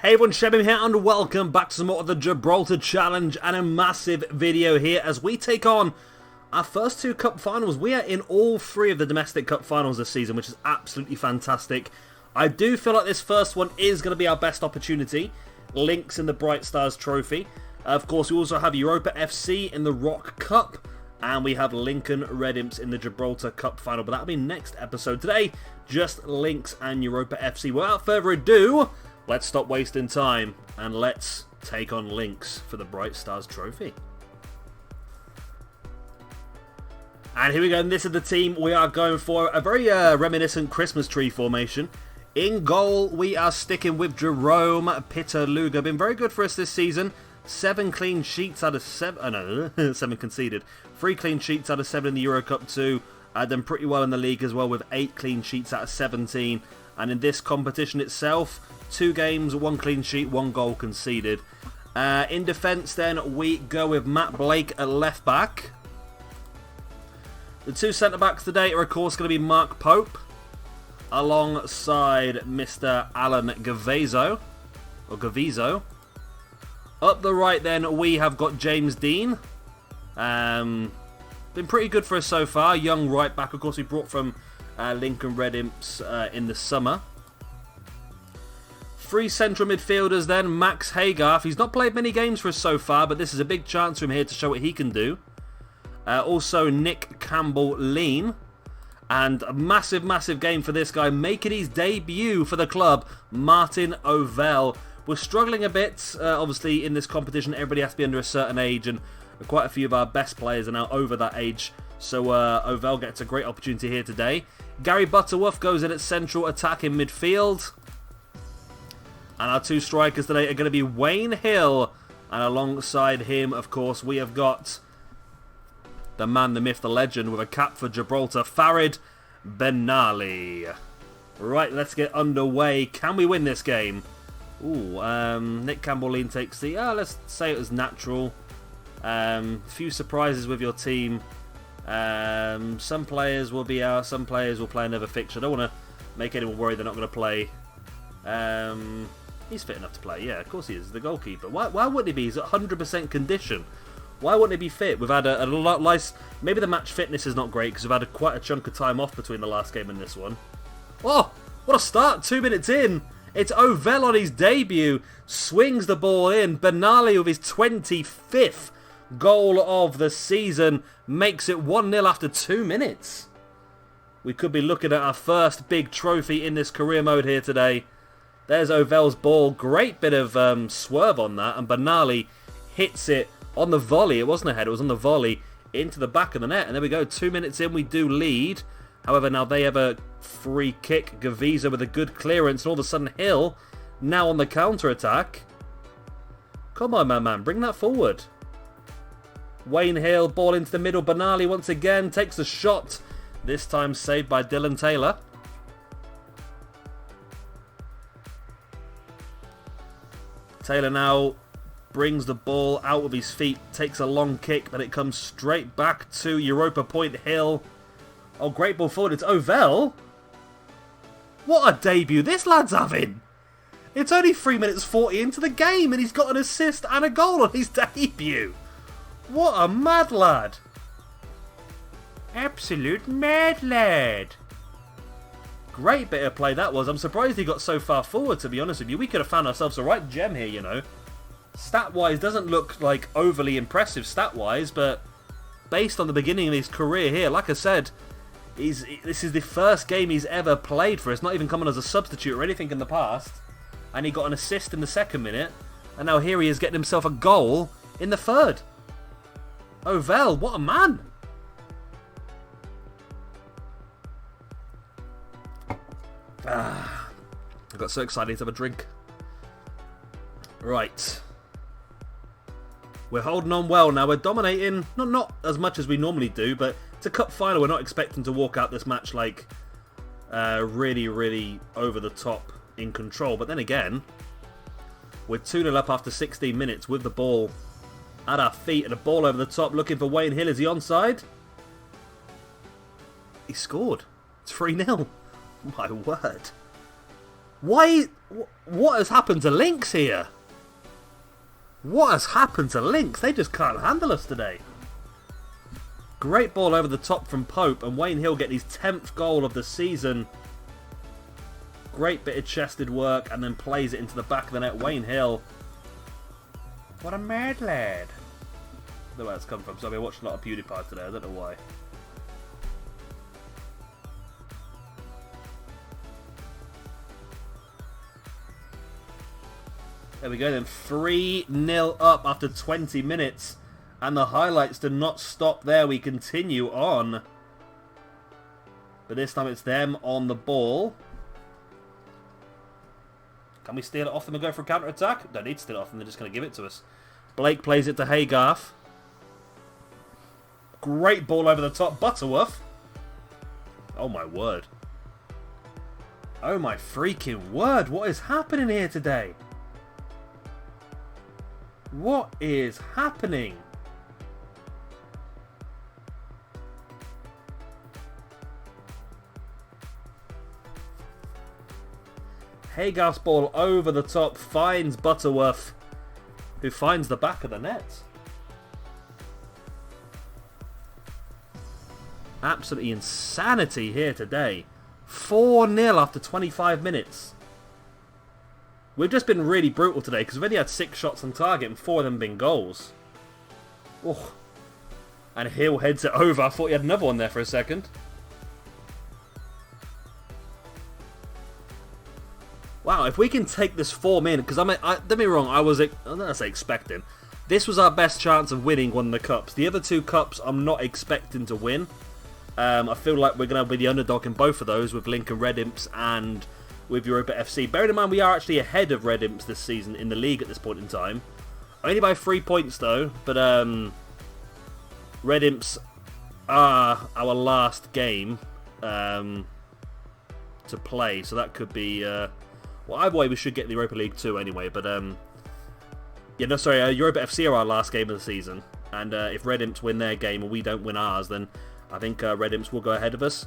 Hey everyone, Shebim here and welcome back to some more of the Gibraltar Challenge and a massive video here as we take on our first two cup finals. We are in all three of the domestic cup finals this season, which is absolutely fantastic. I do feel like this first one is going to be our best opportunity. Links in the Bright Stars Trophy. Of course, we also have Europa FC in the Rock Cup. And we have Lincoln Red Imps in the Gibraltar Cup final. But that'll be next episode. Today, just Links and Europa FC. Without further ado, let's stop wasting time and let's take on Links for the Bright Stars Trophy. And here we go, and this is the team we are going for. A very reminiscent Christmas tree formation. In goal, we are sticking with Jerome Pitterluga. Been very good for us this season. 7 clean sheets out of 7. Oh no, 7 conceded. 3 clean sheets out of 7 in the Euro Cup 2. Done pretty well in the league as well with 8 clean sheets out of 17. And in this competition itself, 2 games, 1 clean sheet, 1 goal conceded. In defence then, we go with Matt Blake at left back. The 2 centre-backs today are of course going to be Mark Pope alongside Mr. Alan Gavezo. Or Gavizo. Up the right then, we have got James Dean. Been pretty good for us so far. Young right back, of course, we brought from Lincoln Red Imps in the summer. 3 central midfielders then. Max Haygarth. He's not played many games for us so far, but this is a big chance for him here to show what he can do. Also, Nick Campbell-Lean. And a massive, massive game for this guy. Making his debut for the club, Martin Ovell. We're struggling a bit, obviously, in this competition. Everybody has to be under a certain age, and quite a few of our best players are now over that age. So Ovell gets a great opportunity here today. Gary Butterworth goes in at central attack in midfield. And our 2 strikers today are going to be Wayne Hill. And alongside him, of course, we have got the man, the myth, the legend, with a cap for Gibraltar, Farid Benali. Right, let's get underway. Can we win this game? Ooh, Nick Campbell-Lean takes the... let's say it was natural. Few surprises with your team. Some players will be out. Some players will play another fixture. I don't want to make anyone worry they're not going to play. He's fit enough to play. Yeah, of course he is. The goalkeeper. Why wouldn't he be? He's at 100% condition. Why wouldn't he be fit? We've had a lot nice... Maybe the match fitness is not great because we've had quite a chunk of time off between the last game and this one. Oh, what a start. 2 minutes in. It's Ovell on his debut. Swings the ball in. Benali with his 25th goal of the season. Makes it 1-0 after 2 minutes. We could be looking at our first big trophy in this career mode here today. There's Ovell's ball. Great bit of swerve on that. And Benali hits it on the volley. It wasn't a header. It was on the volley into the back of the net. And there we go. 2 minutes in, we do lead. However, now they have a free kick. Gaviza with a good clearance. And all of a sudden, Hill now on the counter-attack. Come on, my man. Bring that forward. Wayne Hill, ball into the middle. Benali once again takes a shot. This time saved by Dylan Taylor. Taylor now brings the ball out with his feet. Takes a long kick, but it comes straight back to Europa Point Hill. Oh, great ball forward. It's Ovell. What a debut this lad's having. It's only 3 minutes 40 into the game and he's got an assist and a goal on his debut. What a mad lad. Absolute mad lad. Great bit of play that was. I'm surprised he got so far forward, to be honest with you. We could have found ourselves a right gem here, you know. Stat-wise, doesn't look like overly impressive stat-wise, but based on the beginning of his career here, like I said, this is the first game he's ever played for us, not even coming as a substitute or anything in the past. And he got an assist in the 2nd minute. And now here he is getting himself a goal in the 3rd. Ovell, what a man. I got so excited to have a drink. Right. We're holding on well now. We're dominating, not as much as we normally do, but it's a cup final. We're not expecting to walk out this match like really, really over the top in control. But then again, we're 2-0 up after 16 minutes with the ball at our feet and a ball over the top looking for Wayne Hill. Is he onside? He scored. It's 3-0. My word. Why? What has happened to Lynx here? What has happened to Lynx? They just can't handle us today. Great ball over the top from Pope, and Wayne Hill get his 10th goal of the season. Great bit of chested work, and then plays it into the back of the net. Wayne Hill. What a mad lad. I don't know where that's come from. So I've been watching a lot of PewDiePie today. I don't know why. There we go then. 3-0 up after 20 minutes. And the highlights do not stop there. We continue on. But this time it's them on the ball. Can we steal it off them and go for a counter-attack? Don't need to steal it off them. They're just going to give it to us. Blake plays it to Haygarth. Great ball over the top. Butterworth. Oh my word. Oh my freaking word. What is happening here today? What is happening? Haygarth's ball over the top finds Butterworth, who finds the back of the net. Absolutely insanity here today. 4-0 after 25 minutes. We've just been really brutal today because we've only had 6 shots on target and 4 of them been goals. Oh. And Hill heads it over. I thought he had another one there for a second. Wow, if we can take this form in, because don't get me wrong, I don't want to say expecting. This was our best chance of winning one of the cups. The other 2 cups I'm not expecting to win. I feel like we're going to be the underdog in both of those with Lincoln Red Imps and with Europa FC. Bearing in mind we are actually ahead of Red Imps this season in the league at this point in time. Only by 3 points though, but Red Imps are our last game to play, so that could be... well, either way we should get the Europa League 2 anyway, but yeah, no, sorry, Europa FC are our last game of the season, and if Red Imps win their game and we don't win ours, then I think Red Imps will go ahead of us.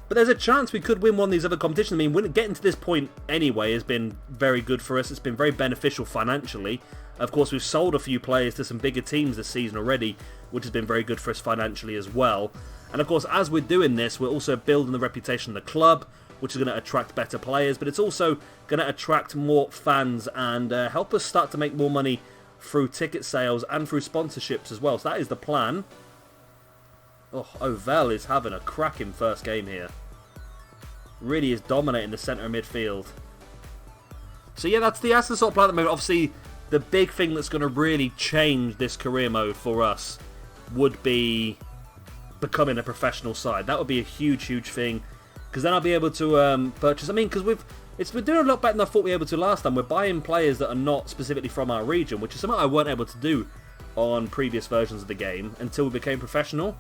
But there's a chance we could win one of these other competitions. I mean, getting to this point anyway has been very good for us. It's been very beneficial financially. Of course, we've sold a few players to some bigger teams this season already, which has been very good for us financially as well. And of course, as we're doing this, we're also building the reputation of the club, which is going to attract better players, but it's also going to attract more fans and help us start to make more money through ticket sales and through sponsorships as well. So that is the plan. Oh, Ovell is having a cracking first game here. Really is dominating the centre of midfield. So yeah, that's the sort of plan at the moment. Obviously, the big thing that's going to really change this career mode for us would be becoming a professional side. That would be a huge, huge thing. Because then I'll be able to purchase... I mean, because we're doing a lot better than I thought we were able to last time. We're buying players that are not specifically from our region, which is something I weren't able to do on previous versions of the game until we became professional.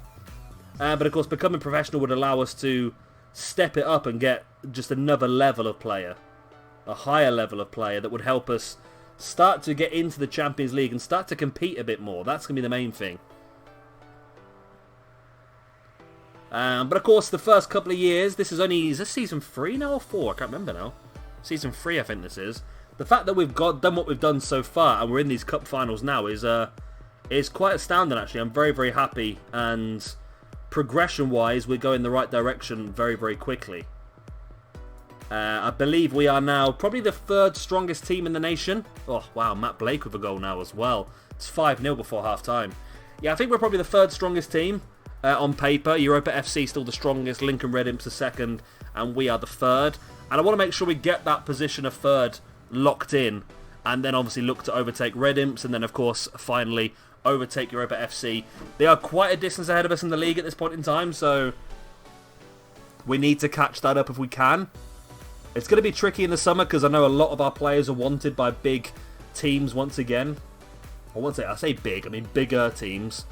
But of course, becoming professional would allow us to step it up and get just another level of player. A higher level of player that would help us start to get into the Champions League and start to compete a bit more. That's going to be the main thing. But of course, the first couple of years, is this season 3 now or 4? I can't remember now. Season 3, I think this is. The fact that we've done what we've done so far and we're in these cup finals now is quite astounding, actually. I'm very, very happy, and progression-wise, we're going the right direction very, very quickly. I believe we are now probably the 3rd strongest team in the nation. Oh, wow, Matt Blake with a goal now as well. It's 5-0 before half-time. Yeah, I think we're probably the 3rd strongest team. On paper, Europa FC still the strongest, Lincoln Red Imps the 2nd, and we are the 3rd. And I want to make sure we get that position of 3rd locked in, and then obviously look to overtake Red Imps, and then of course, finally, overtake Europa FC. They are quite a distance ahead of us in the league at this point in time, so we need to catch that up if we can. It's going to be tricky in the summer, because I know a lot of our players are wanted by big teams once again. I say big, I mean bigger teams.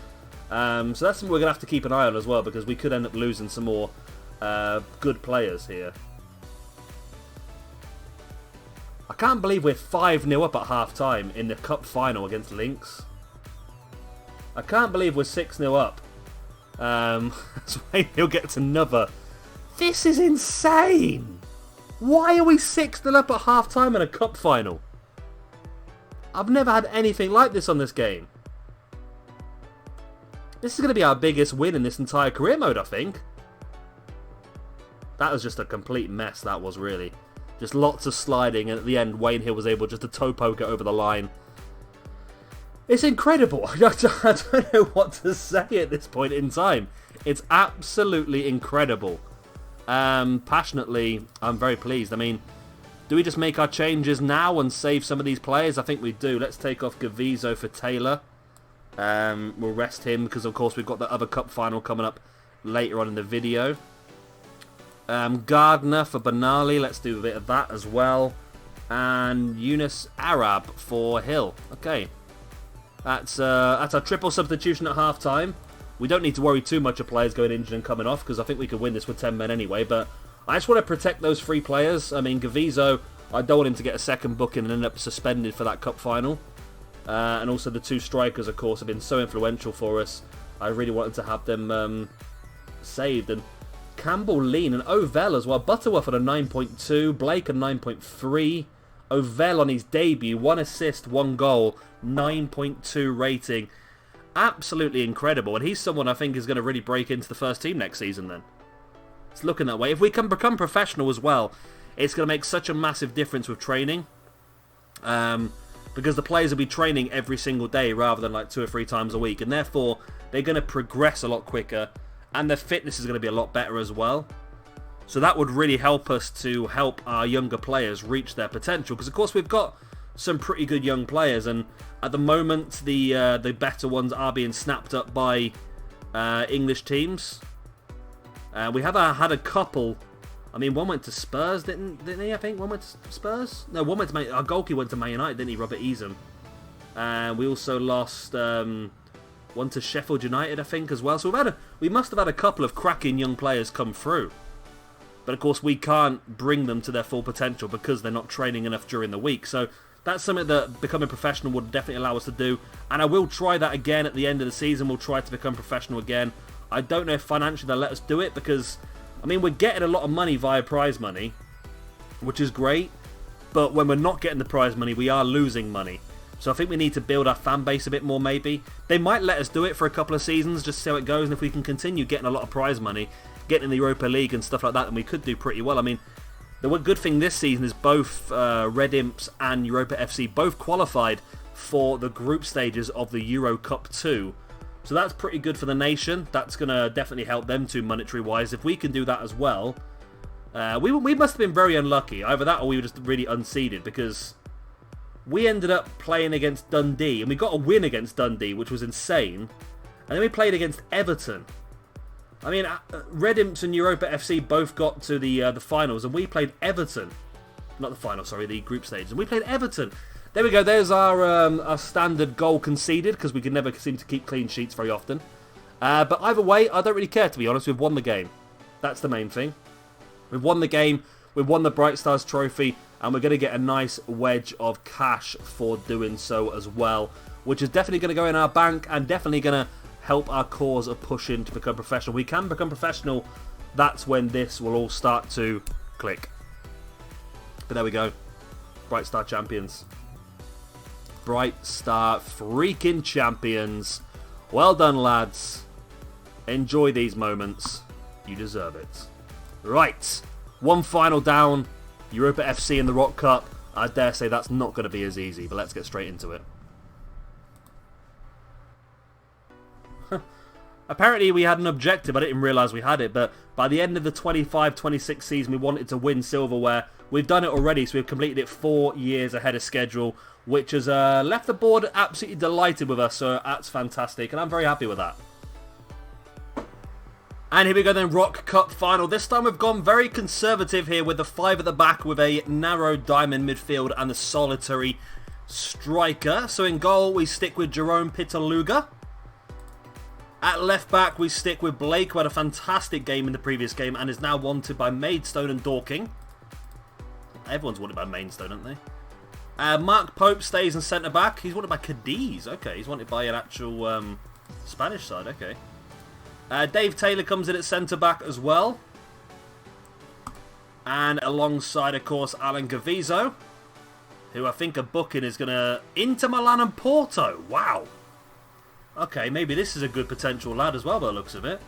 So that's something we're going to have to keep an eye on as well, because we could end up losing some more good players here. I can't believe we're 5-0 up at half-time in the cup final against Lynx. I can't believe we're 6-0 up. So maybe he'll get another. This is insane! Why are we 6-0 up at half-time in a cup final? I've never had anything like this on this game. This is going to be our biggest win in this entire career mode, I think. That was just a complete mess, that was really. Just lots of sliding, and at the end, Wayne Hill was able just to toe poke it over the line. It's incredible. I don't know what to say at this point in time. It's absolutely incredible. Passionately, I'm very pleased. I mean, do we just make our changes now and save some of these players? I think we do. Let's take off Gavizo for Taylor. We'll rest him because, of course, we've got the other cup final coming up later on in the video. Gardner for Benali. Let's do a bit of that as well. And Yunus Arab for Hill. Okay. That's a triple substitution at half-time. We don't need to worry too much of players going injured and coming off because I think we could win this with 10 men anyway. But I just want to protect those 3 players. I mean, Gavizo, I don't want him to get a second booking and end up suspended for that cup final. And also the 2 strikers, of course, have been so influential for us. I really wanted to have them saved. And Campbell, Lean, and Ovell as well. Butterworth at a 9.2, Blake a 9.3. Ovell on his debut, 1 assist, 1 goal, 9.2 rating. Absolutely incredible. And he's someone I think is going to really break into the first team next season then. It's looking that way. If we can become professional as well, it's going to make such a massive difference with training. Because the players will be training every single day rather than like 2 or 3 times a week. And therefore, they're going to progress a lot quicker. And their fitness is going to be a lot better as well. So that would really help us to help our younger players reach their potential. Because, of course, we've got some pretty good young players. And at the moment, the better ones are being snapped up by English teams. We have had a couple. I mean, one went to Spurs, didn't he, I think? One went to Spurs? No, one went to our goalkeeper went to Man United, didn't he, Robert Eason? And we also lost one to Sheffield United, I think, as well. So we must have had a couple of cracking young players come through. But, of course, we can't bring them to their full potential because they're not training enough during the week. So that's something that becoming professional would definitely allow us to do. And I will try that again at the end of the season. We'll try to become professional again. I don't know if financially they'll let us do it because, I mean, we're getting a lot of money via prize money, which is great. But when we're not getting the prize money, we are losing money. So I think we need to build our fan base a bit more, maybe. They might let us do it for a couple of seasons, just see how it goes. And if we can continue getting a lot of prize money, getting in the Europa League and stuff like that, then we could do pretty well. I mean, the one good thing this season is both Red Imps and Europa FC both qualified for the group stages of the Euro Cup 2. So that's pretty good for the nation. That's going to definitely help them too, monetary-wise. If we can do that as well, we must have been very unlucky. Either that or we were just really unseeded because we ended up playing against Dundee and we got a win against Dundee, which was insane. And then we played against Everton. I mean, Red Imps and Europa FC both got to the finals, and we played Everton. Not the final, sorry, the group stage. And we played Everton. There we go. There's our standard goal conceded, because we can never seem to keep clean sheets very often. But either way, I don't really care, to be honest. We've won the game. That's the main thing. We've won the game. We've won the Bright Stars Trophy, and we're going to get a nice wedge of cash for doing so as well, which is definitely going to go in our bank and definitely going to help our cause of pushing to become professional. We can become professional. That's when this will all start to click. But there we go. Bright Star champions. Bright Star freaking champions. Well done, lads. Enjoy these moments. You deserve it. Right. One final down. Europa FC in the Rock Cup. I dare say that's not going to be as easy, but let's get straight into it. Apparently we had an objective, I didn't realise we had it, but by the end of the 25-26 season we wanted to win silverware. We've done it already, so we've completed it 4 years ahead of schedule, which has left the board absolutely delighted with us, so that's fantastic, and I'm very happy with that. And here we go then, Rock Cup final. This time we've gone very conservative here with the 5 at the back with a narrow diamond midfield and the solitary striker. So in goal we stick with Jerome Pitaluga. At left back, we stick with Blake, who had a fantastic game in the previous game and is now wanted by Maidstone and Dorking. Everyone's wanted by Maidstone, aren't they? Mark Pope stays in centre back. He's wanted by Cadiz. Okay, he's wanted by an actual Spanish side. Okay. Dave Taylor comes in at centre back as well. And alongside, of course, Alan Gavizzo, who I think a booking is going to... Inter Milan and Porto. Wow. Okay, maybe this is a good potential lad as well by the looks of it.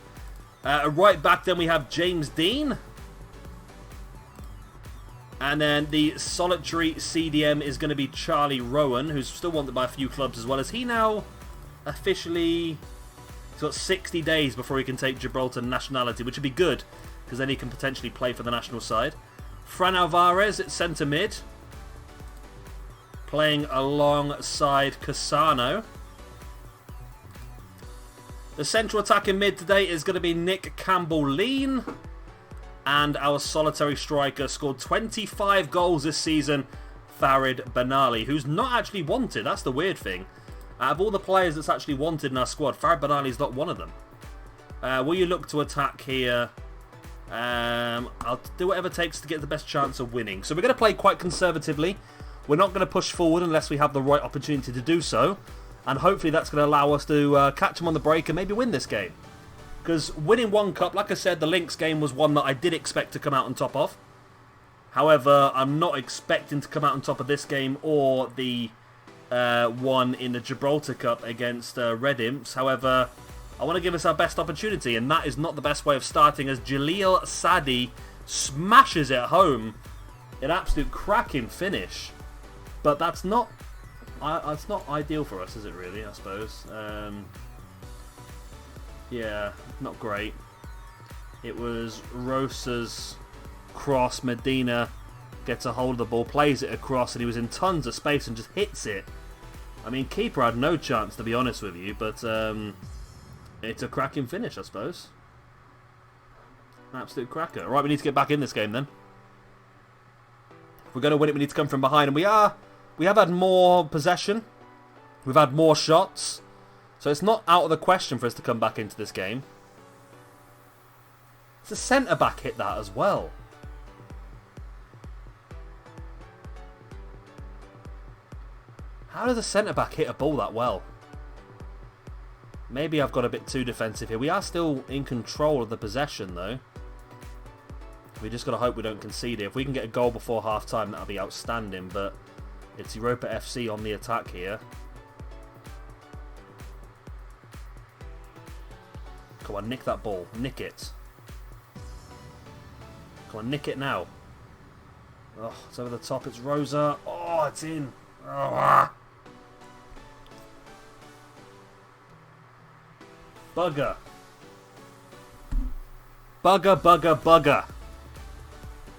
Right back then we have James Dean. And then the solitary CDM is going to be Charlie Rowan, who's still wanted by a few clubs as well. Is he now officially... He's got 60 days before he can take Gibraltar nationality, which would be good, because then he can potentially play for the national side. Fran Alvarez at centre mid, playing alongside Cassano. The central attacking mid today is going to be Nick Campbell-Lean. And our solitary striker scored 25 goals this season, Farid Benali, who's not actually wanted. That's the weird thing. Out of all the players that's actually wanted in our squad, Farid Benali's not one of them. Will you look to attack here? I'll do whatever it takes to get the best chance of winning. So we're going to play quite conservatively. We're not going to push forward unless we have the right opportunity to do so. And hopefully that's going to allow us to catch them on the break and maybe win this game. Because winning one cup, like I said, the Lynx game was one that I did expect to come out on top of. However, I'm not expecting to come out on top of this game or the one in the Gibraltar Cup against Red Imps. However, I want to give us our best opportunity, and that is not the best way of starting, as Jalil Sadi smashes it home. An absolute cracking finish. But that's not ideal for us, is it really, I suppose? Yeah, not great. It was Rosa's cross. Medina gets a hold of the ball, plays it across, and he was in tons of space and just hits it. I mean, keeper had no chance, to be honest with you, but it's a cracking finish, I suppose. An absolute cracker. Right, we need to get back in this game then. If we're going to win it, we need to come from behind, and we have had more possession. We've had more shots. So it's not out of the question for us to come back into this game. The centre-back hit that as well. How does a centre-back hit a ball that well? Maybe I've got a bit too defensive here. We are still in control of the possession, though. We just got to hope we don't concede it. If we can get a goal before half-time, that'll be outstanding. But it's Europa FC on the attack here. Come on, nick that ball. Nick it. Come on, nick it now. Oh, it's over the top. It's Rosa. Oh, it's in. Oh. Bugger. Bugger, bugger, bugger.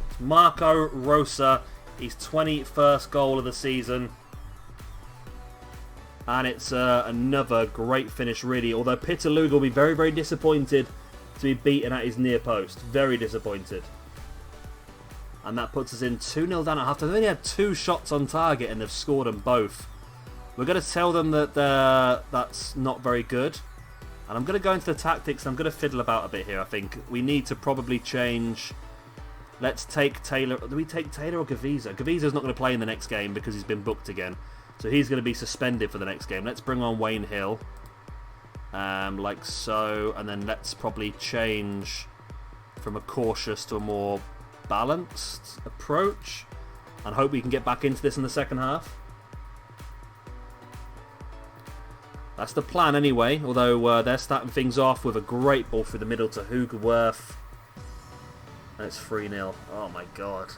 It's Marco Rosa. His 21st goal of the season. And it's another great finish, really. Although Pitaluga will be very, very disappointed to be beaten at his near post. Very disappointed. And that puts us in 2-0 down at half time. They only had 2 shots on target and they've scored them both. We're going to tell them that that's not very good. And I'm going to go into the tactics. And I'm going to fiddle about a bit here, I think. We need to probably change. Let's take Taylor. Do we take Taylor or Gavizza? Gavizza's not going to play in the next game because he's been booked again. So he's going to be suspended for the next game. Let's bring on Wayne Hill. Like so. And then let's probably change from a cautious to a more balanced approach. And hope we can get back into this in the second half. That's the plan anyway. Although they're starting things off with a great ball through the middle to Hugerworth. And it's 3-0. Oh my god.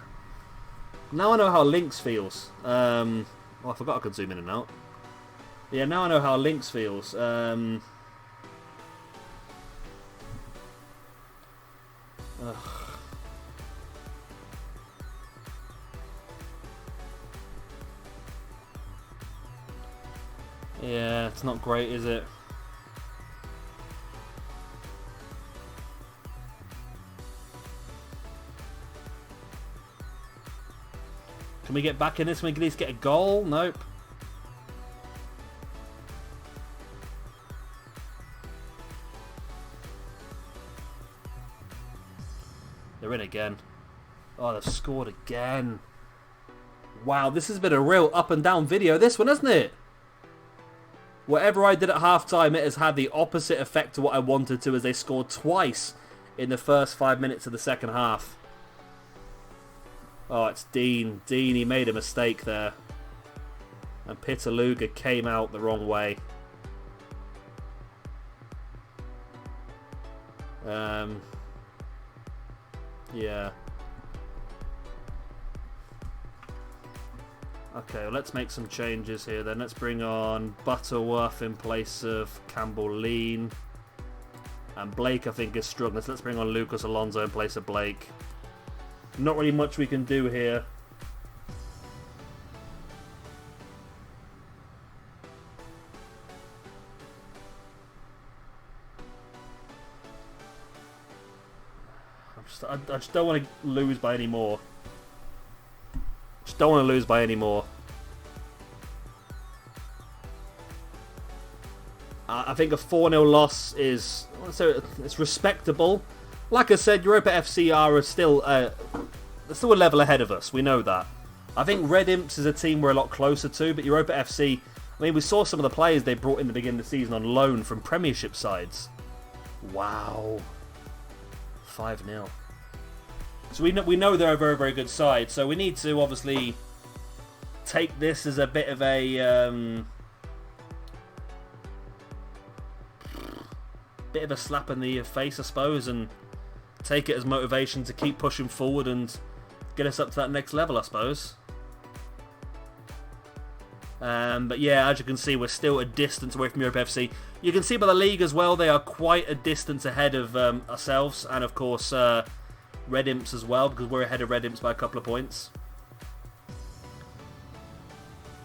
Now I know how Lynx feels. Oh, I forgot I could zoom in and out. Yeah, now I know how Lynx feels. Ugh. Yeah, it's not great, is it? Can we get back in this? Can we at least get a goal? Nope. They're in again. Oh, they've scored again. Wow, this has been a real up and down video, this one, hasn't it? Whatever I did at half-time, it has had the opposite effect to what I wanted to, as they scored twice in the first 5 minutes of the second half. Oh, it's Dean. Dean, he made a mistake there. And Pitaluga came out the wrong way. Yeah. Okay, well, let's make some changes here then. Let's bring on Butterworth in place of Campbell-Lean. And Blake, I think, is struggling. So let's bring on Lucas Alonso in place of Blake. Not really much we can do here. I just don't want to lose by any more. Just don't want to lose by any more. I think a 4-0 loss is, so it's respectable. Like I said, Europa FC are still a level ahead of us. We know that. I think Red Imps is a team we're a lot closer to, but Europa FC, I mean, we saw some of the players they brought in the beginning of the season on loan from Premiership sides. Wow. 5-0. So we know they're a very, very good side. So we need to obviously take this as a bit of a slap in the face, I suppose, and take it as motivation to keep pushing forward and get us up to that next level, I suppose. But yeah, as you can see, we're still a distance away from Europa FC. You can see by the league as well, they are quite a distance ahead of ourselves, and of course Red Imps as well, because we're ahead of Red Imps by a couple of points.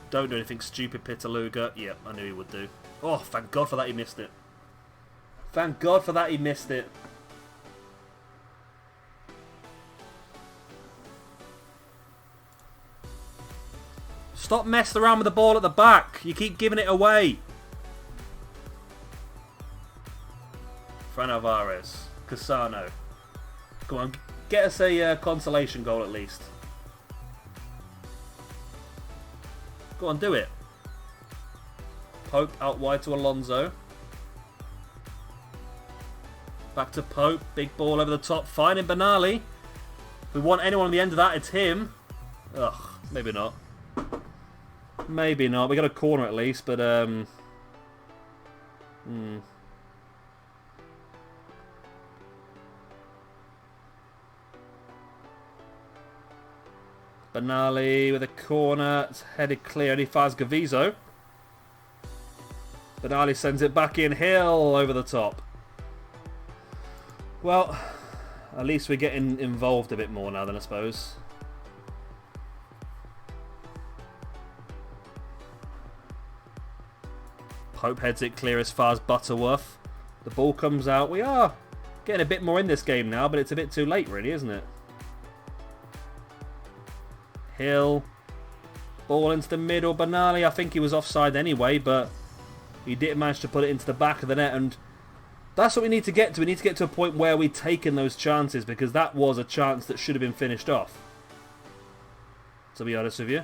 Don't do anything stupid, Pitaluga. Yep, I knew he would do. Oh, thank God for that he missed it. Thank God for that he missed it. Stop messing around with the ball at the back. You keep giving it away. Fran Alvarez. Cassano. Come on, get us a consolation goal at least. Go on, do it. Pope out wide to Alonso. Back to Pope. Big ball over the top. Finding Benali. If we want anyone on the end of that, it's him. Ugh, maybe not. Maybe not. We got a corner at least, but Benali with a corner. It's headed clear. And he fires Gavizzo. Benali sends it back in. Hill over the top. Well, at least we're getting involved a bit more now then, I suppose. Pope heads it clear as far as Butterworth. The ball comes out. We are getting a bit more in this game now, but it's a bit too late really, isn't it? Hill. Ball into the middle. Benali, I think he was offside anyway, but he didn't manage to put it into the back of the net, and that's what we need to get to. We need to get to a point where we've taken those chances, because that was a chance that should have been finished off. To be honest with you.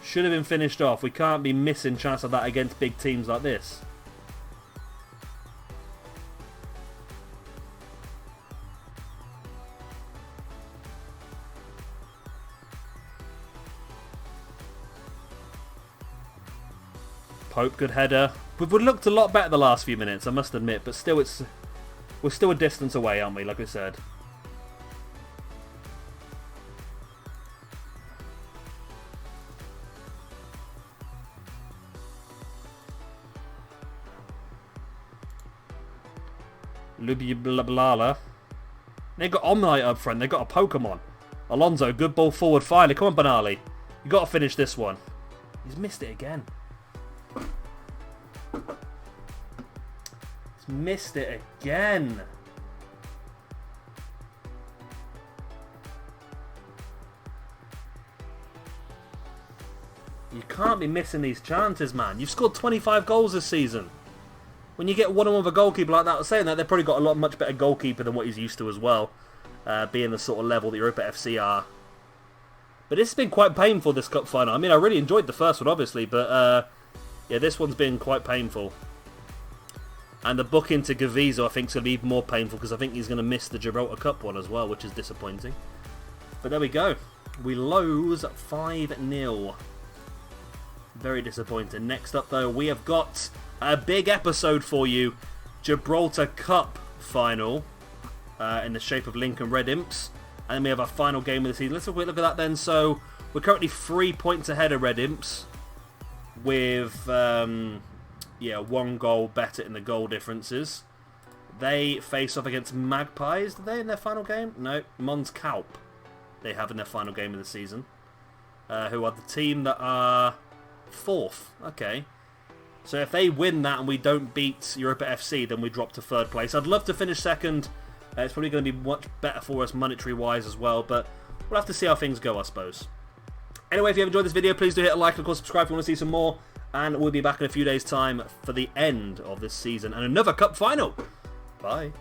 Should have been finished off. We can't be missing chances like that against big teams like this. Pope, good header. We've looked a lot better the last few minutes, I must admit, but still we're still a distance away, aren't we, like I said. Lubiblala. They've got Omnite up front, they've got a Pokemon. Alonso, good ball forward, finally. Come on, Benali. You've got to finish this one. He's missed it again. Missed it again. You can't be missing these chances, man. You've scored 25 goals this season. When you get one-on-one with a goalkeeper like that, saying that, they've probably got a much better goalkeeper than what he's used to as well, being the sort of level that Europa FC are. But it's been quite painful, this cup final. I mean, I really enjoyed the first one, obviously, but yeah, this one's been quite painful. And the booking to Gavizzo, I think, is going to be even more painful, because I think he's going to miss the Gibraltar Cup one as well, which is disappointing. But there we go. We lose 5-0. Very disappointing. Next up, though, we have got a big episode for you. Gibraltar Cup final in the shape of Lincoln Red Imps. And then we have our final game of the season. Let's have a quick look at that then. So we're currently 3 points ahead of Red Imps with, 1 goal better in the goal differences. They face off against Magpies. Are they in their final game? No, Mons Kalp they have in their final game of the season. Who are the team that are 4th. Okay. So if they win that and we don't beat Europa FC, then we drop to 3rd place. I'd love to finish 2nd. It's probably going to be much better for us monetary-wise as well, but we'll have to see how things go, I suppose. Anyway, if you have enjoyed this video, please do hit a like and, of course, subscribe if you want to see some more. And we'll be back in a few days' time for the end of this season and another cup final. Bye.